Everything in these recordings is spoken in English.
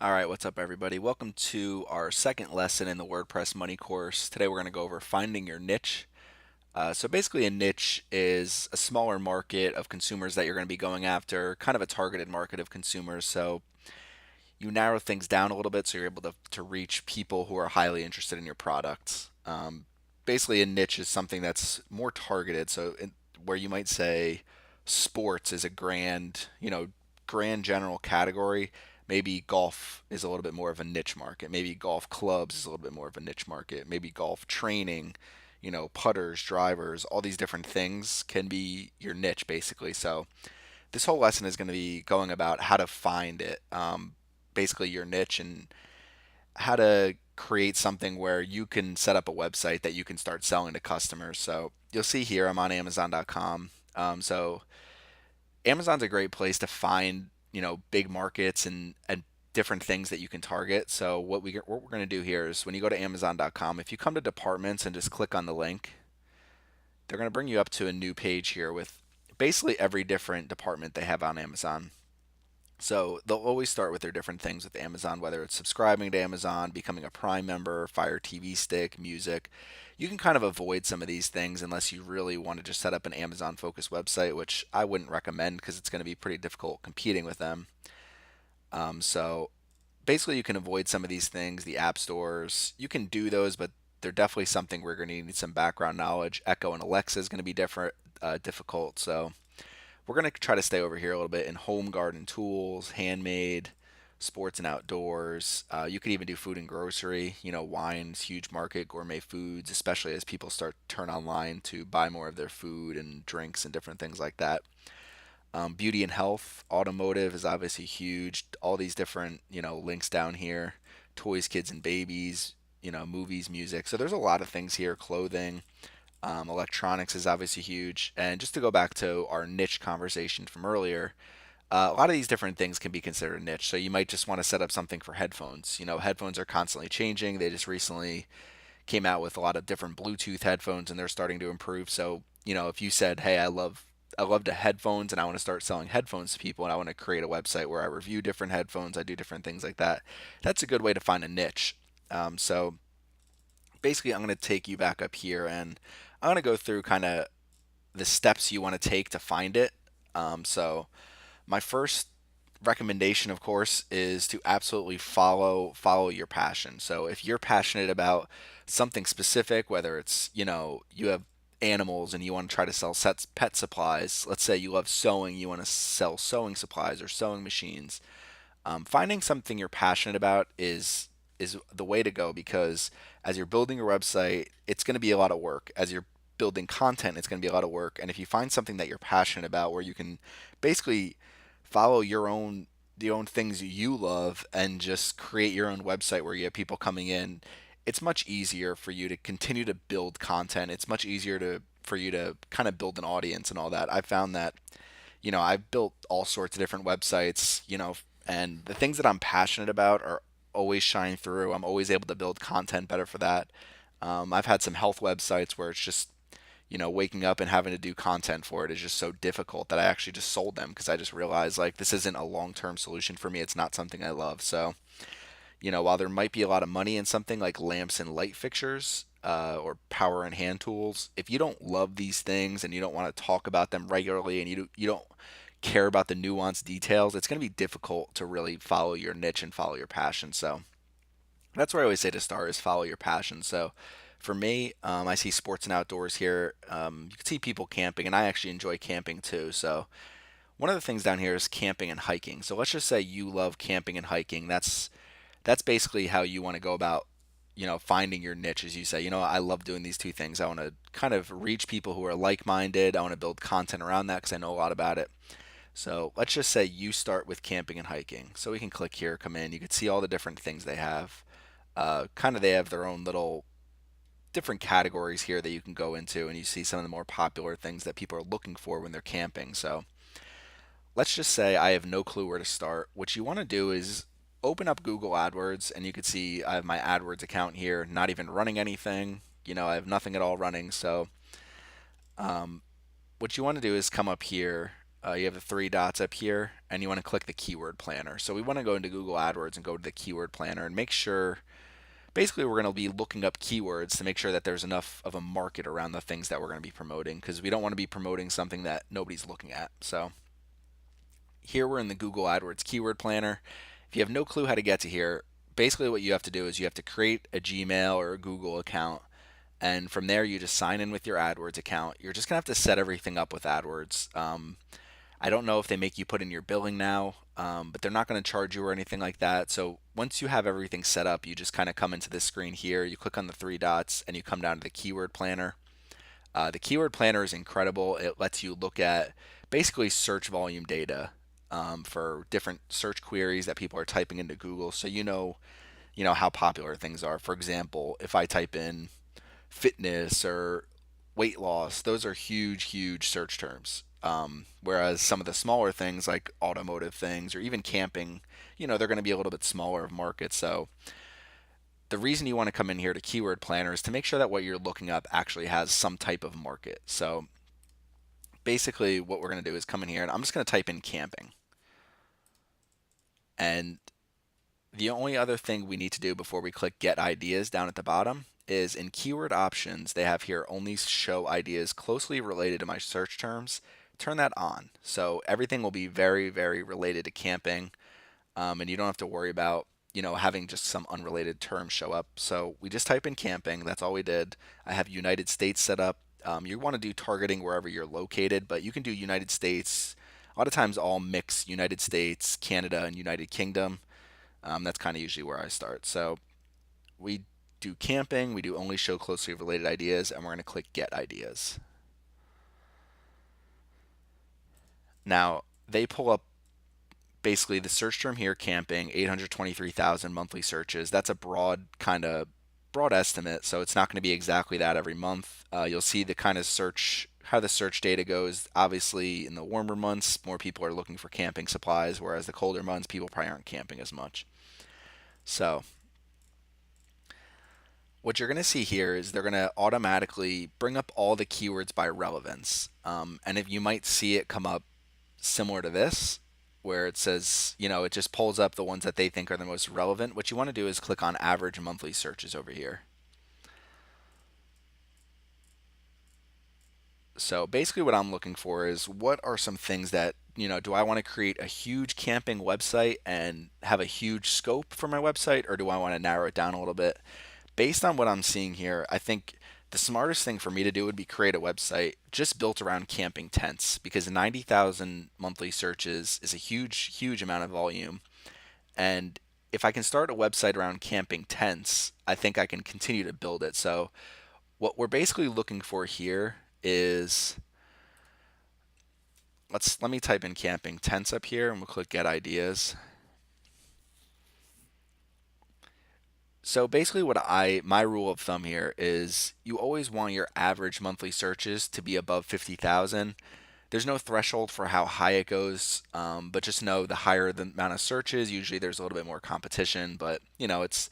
All right, what's up, everybody? Welcome to our second lesson in the WordPress Money course. Today we're going to go over finding your niche. So basically, a niche is a smaller market of consumers that you're going to be going after, kind of a targeted market of consumers. So you narrow things down a little bit so you're able to reach people who are highly interested in your products. Basically, a niche is something that's more targeted. Where you might say sports is a grand general category. Maybe golf is a little bit more of a niche market. Maybe golf clubs is a little bit more of a niche market. Maybe golf training, putters, drivers, all these different things can be your niche basically. So this whole lesson is going to be going about how to find it, basically your niche, and how to create something where you can set up a website that you can start selling to customers. So you'll see here I'm on Amazon.com. So Amazon's a great place to find big markets and different things that you can target. So what we're going to do here is when you go to Amazon.com, if you come to departments and just click on the link, they're going to bring you up to a new page here with basically every different department they have on Amazon. So they'll always start with their different things with Amazon, whether it's subscribing to Amazon, becoming a Prime member, Fire TV Stick, music. You can kind of avoid some of these things unless you really want to just set up an Amazon focused website, which I wouldn't recommend because it's going to be pretty difficult competing with them. So basically, you can avoid some of these things. The app stores, you can do those, but they're definitely something we're going to need some background knowledge. Echo and Alexa is going to be difficult. So we're going to try to stay over here a little bit in home garden tools, handmade, sports and outdoors. You could even do food and grocery, wines, huge market, gourmet foods, especially as people start to turn online to buy more of their food and drinks and different things like that. Beauty and health, automotive is obviously huge. All these different, links down here, toys, kids, and babies, movies, music. So there's a lot of things here, clothing. Electronics is obviously huge. And just to go back to our niche conversation from earlier, a lot of these different things can be considered a niche. So you might just want to set up something for headphones. Headphones are constantly changing. They just recently came out with a lot of different Bluetooth headphones and they're starting to improve. So, if you said, "Hey, I love the headphones and I want to start selling headphones to people and I want to create a website where I review different headphones, I do different things like that." That's a good way to find a niche. So basically, I'm going to take you back up here and I'm going to go through kind of the steps you want to take to find it. So my first recommendation, of course, is to absolutely follow your passion. So if you're passionate about something specific, whether it's you have animals and you want to try to sell pet supplies. Let's say you love sewing, you want to sell sewing supplies or sewing machines. Finding something you're passionate about is the way to go because as you're building your website, it's going to be a lot of work. As you're building content, it's going to be a lot of work. And if you find something that you're passionate about, where you can basically follow the own things you love and just create your own website where you have people coming in, it's much easier for you to continue to build content. It's much easier to for you to kind of build an audience and all that. I found that I've built all sorts of different websites, and the things that I'm passionate about are always shine through. I'm always able to build content better for that. I've had some health websites where it's just, waking up and having to do content for it is just so difficult that I actually just sold them because I just realized like this isn't a long term solution for me. It's not something I love. So, while there might be a lot of money in something like lamps and light fixtures, or power and hand tools, if you don't love these things and you don't want to talk about them regularly and you don't care about the nuanced details, it's going to be difficult to really follow your niche and follow your passion. So that's where I always say to start is follow your passion. So for me, I see sports and outdoors here. You can see people camping, and I actually enjoy camping too. So one of the things down here is camping and hiking. So let's just say you love camping and hiking. That's basically how you want to go about finding your niche. As you say, I love doing these two things. I want to kind of reach people who are like-minded. I want to build content around that because I know a lot about it. So let's just say you start with camping and hiking. So we can click here, come in. You can see all the different things they have. Kind of they have their own little different categories here that you can go into, and you see some of the more popular things that people are looking for when they're camping. So let's just say I have no clue where to start. What you want to do is open up Google AdWords, and you can see I have my AdWords account here, not even running anything. I have nothing at all running. So what you want to do is come up here. You have the three dots up here, and you want to click the keyword planner. So we want to go into Google AdWords and go to the keyword planner and make sure, basically we're going to be looking up keywords to make sure that there's enough of a market around the things that we're going to be promoting, because we don't want to be promoting something that nobody's looking at. So here we're in the Google AdWords keyword planner. If you have no clue how to get to here, basically what you have to do is you have to create a Gmail or a Google account, and from there you just sign in with your AdWords account. You're just gonna have to set everything up with AdWords. I don't know if they make you put in your billing now, but they're not going to charge you or anything like that. So once you have everything set up, you just kind of come into this screen here. You click on the three dots and you come down to the keyword planner. The keyword planner is incredible. It lets you look at basically search volume data for different search queries that people are typing into Google. So you know how popular things are. For example, if I type in fitness or weight loss, those are huge, huge search terms. Whereas some of the smaller things like automotive things or even camping, they're going to be a little bit smaller of markets. So the reason you want to come in here to Keyword Planner is to make sure that what you're looking up actually has some type of market. So basically what we're going to do is come in here and I'm just going to type in camping. And the only other thing we need to do before we click Get Ideas down at the bottom is in keyword options, they have here only show ideas closely related to my search terms. Turn that on. So everything will be very, very related to camping, and you don't have to worry about, having just some unrelated term show up. So we just type in camping. That's all we did. I have United States set up. You want to do targeting wherever you're located, but you can do United States. A lot of times I'll mix United States, Canada, and United Kingdom. That's kind of usually where I start. So we do camping, we do only show closely related ideas, and we're going to click Get Ideas. Now, they pull up basically the search term here, camping, 823,000 monthly searches. That's a broad estimate, so it's not going to be exactly that every month. You'll see the kind of how the search data goes. Obviously, in the warmer months, more people are looking for camping supplies, whereas the colder months, people probably aren't camping as much. So what you're going to see here is they're going to automatically bring up all the keywords by relevance. And if you might see it come up similar to this, where it says, it just pulls up the ones that they think are the most relevant. What you want to do is click on average monthly searches over here. So basically what I'm looking for is what are some things that, do I want to create a huge camping website and have a huge scope for my website, or do I want to narrow it down a little bit? Based on what I'm seeing here, I think the smartest thing for me to do would be create a website just built around camping tents, because 90,000 monthly searches is a huge, huge amount of volume. And if I can start a website around camping tents, I think I can continue to build it. So what we're basically looking for here is, let me type in camping tents up here and we'll click Get Ideas. So basically my rule of thumb here is you always want your average monthly searches to be above 50,000. There's no threshold for how high it goes, but just know the higher the amount of searches, usually there's a little bit more competition, but it's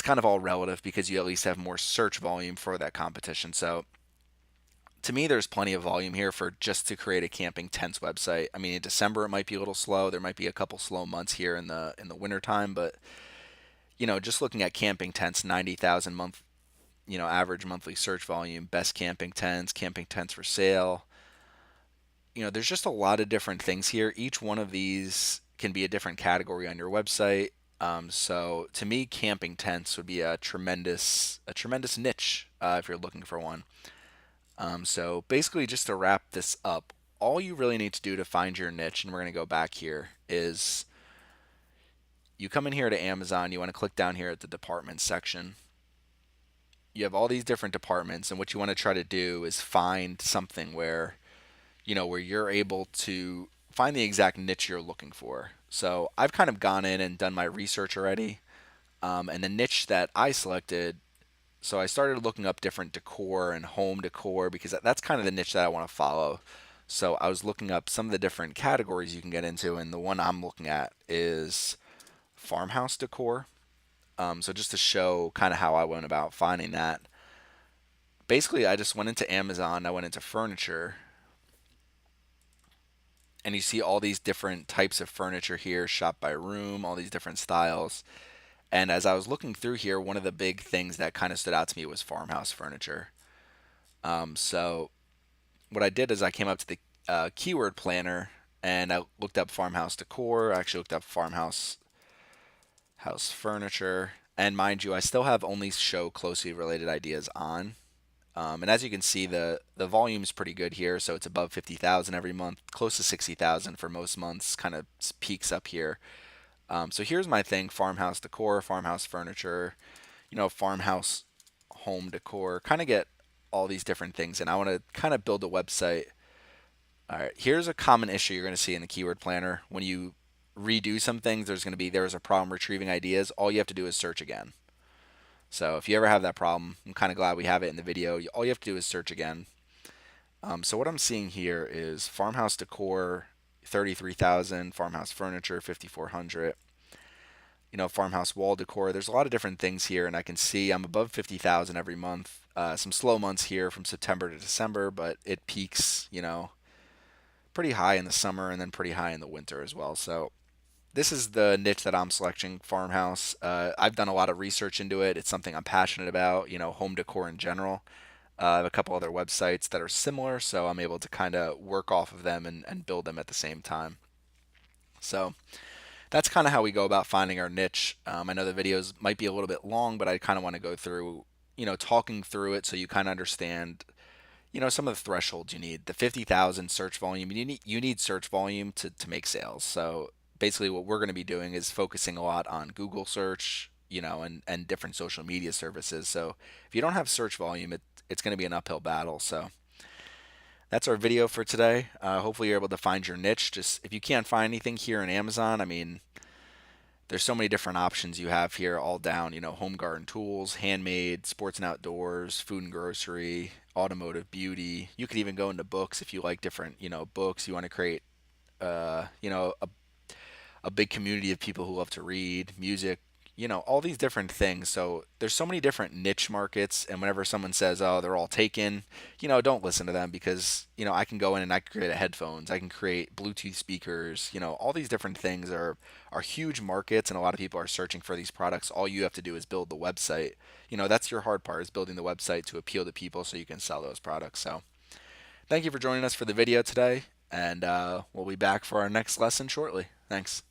kind of all relative because you at least have more search volume for that competition. So to me, there's plenty of volume here for just to create a camping tents website. I mean, in December it might be a little slow. There might be a couple slow months here in the winter time, but just looking at camping tents, 90,000 month, average monthly search volume, best camping tents for sale. There's just a lot of different things here. Each one of these can be a different category on your website. So to me, camping tents would be a tremendous niche if you're looking for one. So basically, just to wrap this up, all you really need to do to find your niche, and we're going to go back here, is you come in here to Amazon, you want to click down here at the departments section. You have all these different departments, and what you want to try to do is find something where you're able to find the exact niche you're looking for. So I've kind of gone in and done my research already, and the niche that I selected. So I started looking up different decor and home decor because that's kind of the niche that I want to follow. So I was looking up some of the different categories you can get into, and the one I'm looking at is farmhouse decor. So just to show kind of how I went about finding that, basically I just went into Amazon, I went into furniture, And you see all these different types of furniture here, shop by room, all these different styles. And as I was looking through here, one of the big things that kind of stood out to me was farmhouse furniture. So what I did is I came up to the keyword planner and I looked up farmhouse decor. I actually looked up farmhouse house furniture. And mind you, I still have only show closely related ideas on. And as you can see, the volume is pretty good here. So it's above 50,000 every month, close to 60,000 for most months, kind of peaks up here. So here's my thing: farmhouse decor, farmhouse furniture, farmhouse home decor, kind of get all these different things. And I want to kind of build a website. All right, here's a common issue you're going to see in the keyword planner. When you redo some things, there's a problem retrieving ideas. All you have to do is search again. So if you ever have that problem, I'm kind of glad we have it in the video. All you have to do is search again. So what I'm seeing here is farmhouse decor, 33,000, farmhouse furniture, 5,400. Farmhouse wall decor. There's a lot of different things here, and I can see I'm above 50,000 every month. Some slow months here from September to December, but it peaks, pretty high in the summer and then pretty high in the winter as well. So this is the niche that I'm selecting, farmhouse. I've done a lot of research into it. It's something I'm passionate about, home decor in general. I have a couple other websites that are similar, so I'm able to kind of work off of them and build them at the same time. So that's kind of how we go about finding our niche. I know the videos might be a little bit long, but I kind of want to go through, talking through it so you kind of understand, some of the thresholds you need. The 50,000 search volume, you need search volume to make sales. So basically, what we're going to be doing is focusing a lot on Google search, and different social media services. So if you don't have search volume, it's going to be an uphill battle. So that's our video for today. Hopefully, you're able to find your niche. Just if you can't find anything here in Amazon, I mean, there's so many different options you have here, all down, home garden tools, handmade, sports and outdoors, food and grocery, automotive, beauty. You could even go into books if you like different, books. You want to create, a big community of people who love to read, music, all these different things. So there's so many different niche markets. And whenever someone says, oh, they're all taken, don't listen to them because, I can go in and I can create headphones. I can create Bluetooth speakers, all these different things are huge markets. And a lot of people are searching for these products. All you have to do is build the website. That's your hard part, is building the website to appeal to people so you can sell those products. So thank you for joining us for the video today. And we'll be back for our next lesson shortly. Thanks.